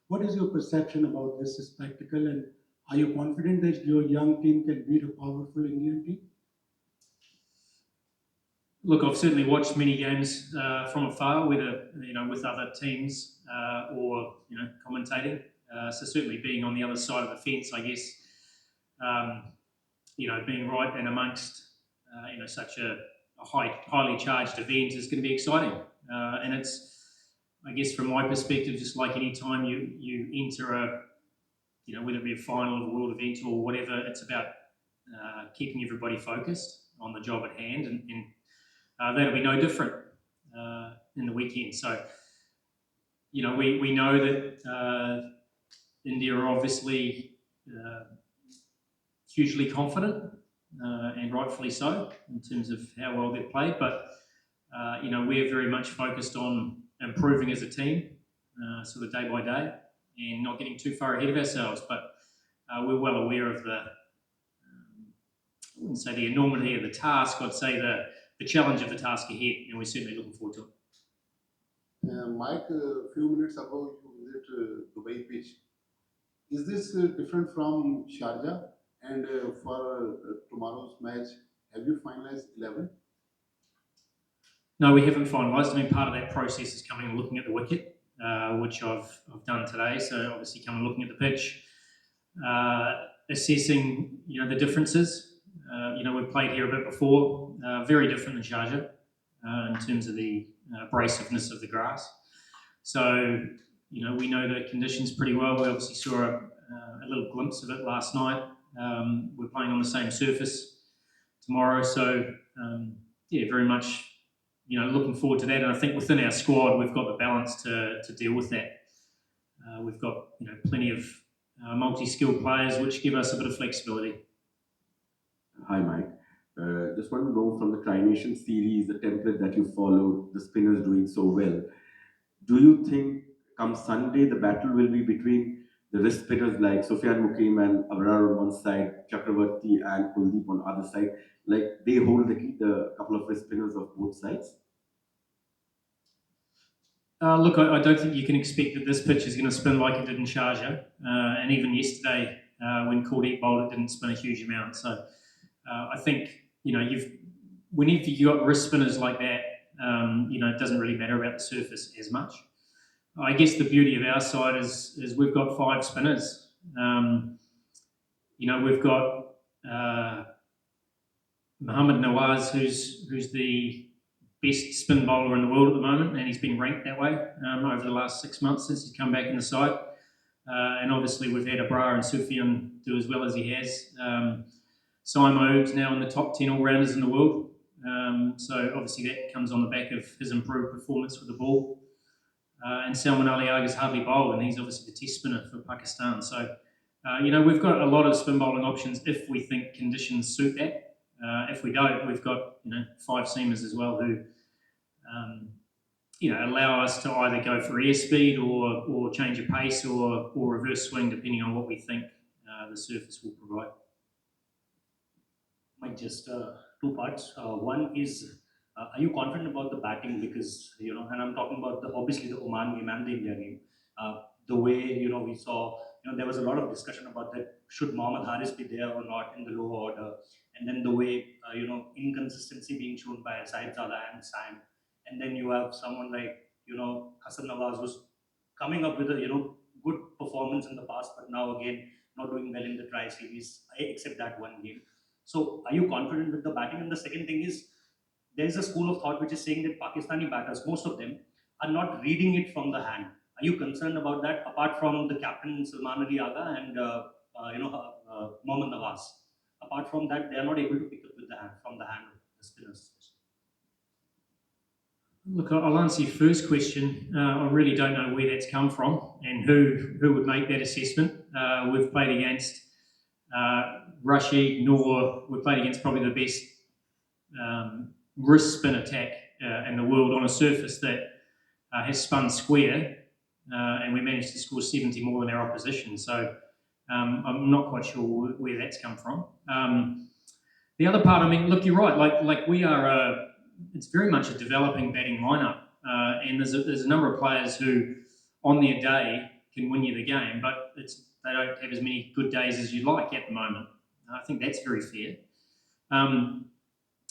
What is your perception about this spectacle, and are you confident that your young team can beat a powerful Indian team? Look, I've certainly watched many games from afar, whether with other teams or commentating. So certainly being on the other side of the fence, I guess, being right and amongst such a highly charged event is going to be exciting. And it's, I guess, from my perspective, just like any time you enter a whether it be a final of a world event or whatever, it's about keeping everybody focused on the job at hand, and that'll be no different in the weekend. So, we know that India are obviously hugely confident, and rightfully so, in terms of how well they've played. But, we're very much focused on improving as a team, sort of day by day, and not getting too far ahead of ourselves. But we're well aware of I wouldn't say the enormity of the task, I'd say the challenge of the task ahead, and we're certainly looking forward to it. Mike, a few minutes ago you visited Dubai pitch. Is this different from Sharjah? And for tomorrow's match, have you finalized 11? No, we haven't finalised. I mean, part of that process is coming and looking at the wicket, which I've done today. So obviously coming and looking at the pitch, assessing the differences. We've played here a bit before, very different than Sharjah in terms of the abrasiveness of the grass. So we know the conditions pretty well. We obviously saw a little glimpse of it last night. We're playing on the same surface tomorrow, so very much looking forward to that. And I think within our squad we've got the balance to deal with that. We've got plenty of multi-skilled players which give us a bit of flexibility. Hi, Mike. Just want to know from the Tri-Nation series, the template that you followed, the spinners doing so well. Do you think come Sunday the battle will be between the wrist spinners like Sufyan Mukim and Abrar on one side, Chakravarti and Kuldeep on the other side? Like they hold the key, the couple of wrist spinners of both sides? Look, I don't think you can expect that this pitch is going to spin like it did in Sharjah. And even yesterday, when Kuldeep bowled, it didn't spin a huge amount. So I think, whenever you've got wrist spinners like that, it doesn't really matter about the surface as much. I guess the beauty of our side is we've got 5 spinners. We've got Mohammad Nawaz, who's the best spin bowler in the world at the moment, and he's been ranked that way over the last 6 months since he's come back in the side. And obviously we've had Abrar and Sufyan do as well as he has. Saim Ayub's now in the top 10 all-rounders in the world. So obviously that comes on the back of his improved performance with the ball. And Salman Ali Agha's hardly bowled, and he's obviously the test spinner for Pakistan. So, we've got a lot of spin bowling options if we think conditions suit that. If we don't, we've got 5 seamers as well who allow us to either go for airspeed or change of pace or reverse swing depending on what we think the surface will provide. Mike, just 2 parts. One is, are you confident about the batting? Because and I'm talking about obviously the Oman game and the India game. The way we saw, there was a lot of discussion about that. Should Mohammad Haris be there or not in the lower order? And then the way inconsistency being shown by Said Zala and Saim. And then you have someone like Hesson Nawaz who's coming up with a good performance in the past, but now again not doing well in the tri series, except that one game. So are you confident with the batting? And the second thing is, there is a school of thought which is saying that Pakistani batters, most of them, are not reading it from the hand. Are you concerned about that? Apart from the captain Salman Ali Agha and Mohammad Nawaz, apart from that, they are not able to pick up with the hand from the hand of the spinners. Look, I'll answer your first question. I really don't know where that's come from and who would make that assessment. We've played against Rashid, Noor. We've played against probably the best wrist spin attack in the world on a surface that has spun square, and we managed to score 70 more than our opposition. So I'm not quite sure where that's come from. The other part, I mean, look, you're right. Like we are, it's very much a developing batting lineup, and there's a number of players who, on their day, can win you the game, but they don't have as many good days as you'd like at the moment. I think that's very fair.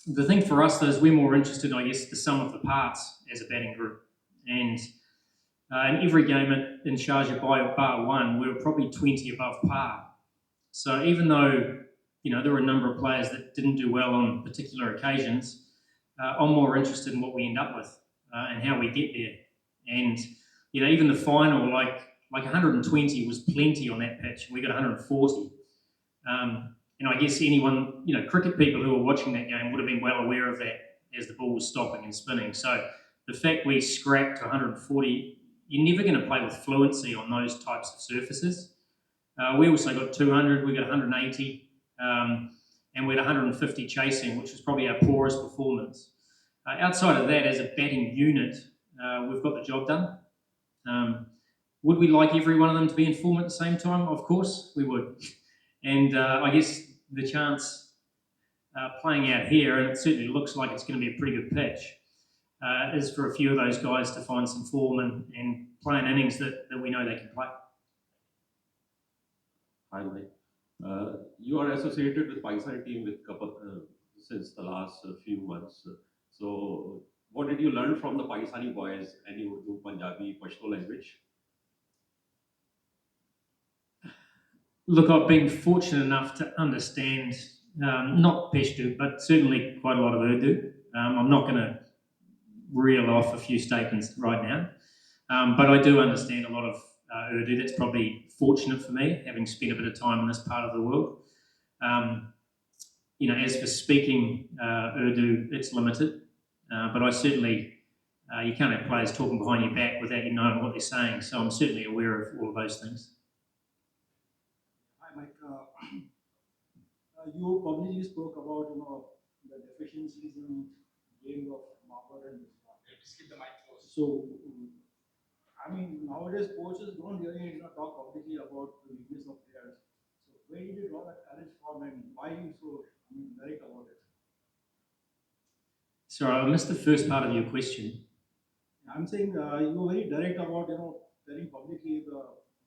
The thing for us, though, is we're more interested, I guess, the sum of the parts as a batting group. And in every game in Sharjah by bar one, we were probably 20 above par. So even though there were a number of players that didn't do well on particular occasions, I'm more interested in what we end up with and how we get there. And even the final, like 120 was plenty on that pitch. We got 140. And I guess anyone, cricket people who were watching that game would have been well aware of that as the ball was stopping and spinning. So the fact we scrapped to 140, you're never going to play with fluency on those types of surfaces. We also got 200, we got 180, and we had 150 chasing, which was probably our poorest performance. Outside of that, as a batting unit, we've got the job done. Would we like every one of them to be in form at the same time? Of course, we would. And I guess the chance playing out here, and it certainly looks like it's going to be a pretty good pitch, is for a few of those guys to find some form and play an innings that we know they can play. Hi, Mike. You are associated with Pakistan team with since the last few months. So, what did you learn from the Pakistani boys? Any Urdu, Punjabi, Pashto language? Look, I've been fortunate enough to understand, not Pashto, but certainly quite a lot of Urdu. I'm not going to reel off a few statements right now, but I do understand a lot of Urdu. That's probably fortunate for me, having spent a bit of time in this part of the world. As for speaking Urdu, it's limited, but I certainly, you can't have players talking behind your back without you knowing what they're saying, so I'm certainly aware of all of those things. Hi, Mike. You publicly spoke about the deficiencies in game of Babar and Misbah. Just keep the mic close. So, nowadays coaches don't really talk publicly about the weakness of players. So, where did you draw that courage from, and why are you so direct about it? Sorry, I missed the first part of your question. I'm saying you were very direct about telling publicly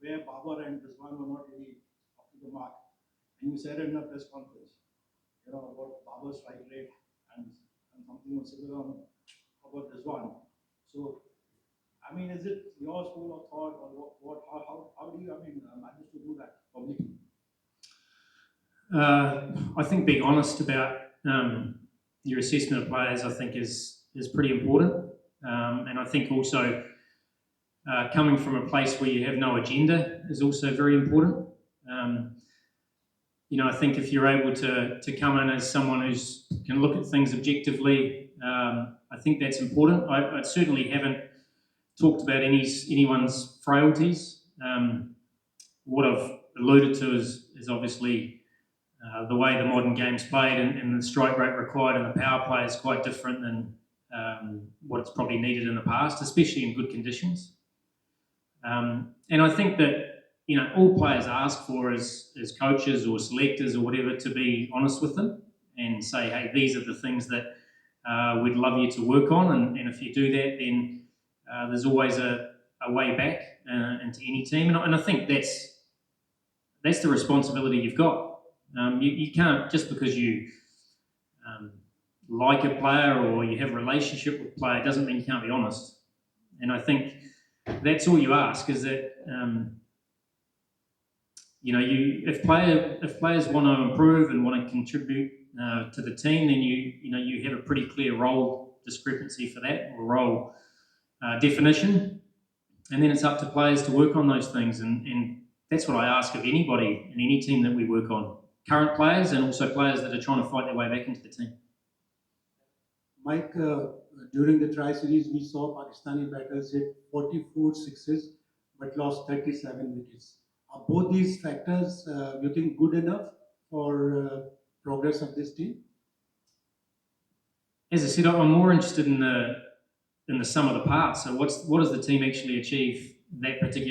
where Babar and Rizwan were not really up to the mark, and you said in a press conference, about Babar's strike rate and something was similar about Rizwan. So, is it your school of thought, or how do you manage to do that publicly? I think being honest about your assessment of players, I think, is pretty important. And I think also coming from a place where you have no agenda is also very important. I think if you're able to come in as someone who can look at things objectively, I think that's important. I certainly haven't talked about anyone's frailties. What I've alluded to is obviously the way the modern game's played and the strike rate required in the power play is quite different than what's probably needed in the past, especially in good conditions. And I think that all players ask for as coaches or selectors or whatever to be honest with them and say, hey, these are the things that we'd love you to work on, and if you do that, then there's always a way back into any team, and I think that's the responsibility you've got. You can't, just because you like a player or you have a relationship with a player, doesn't mean you can't be honest. And I think that's all you ask, is that if players want to improve and want to contribute to the team, then you have a pretty clear role discrepancy for that, or role definition, and then it's up to players to work on those things, and that's what I ask of anybody in any team that we work on, current players and also players that are trying to fight their way back into the team. Mike, during the tri-series, we saw Pakistani batters hit 44 sixes but lost 37 wickets. Are both these factors, you think, good enough for progress of this team? As I said, I'm more interested in the sum of the parts. So what does the team actually achieve that particular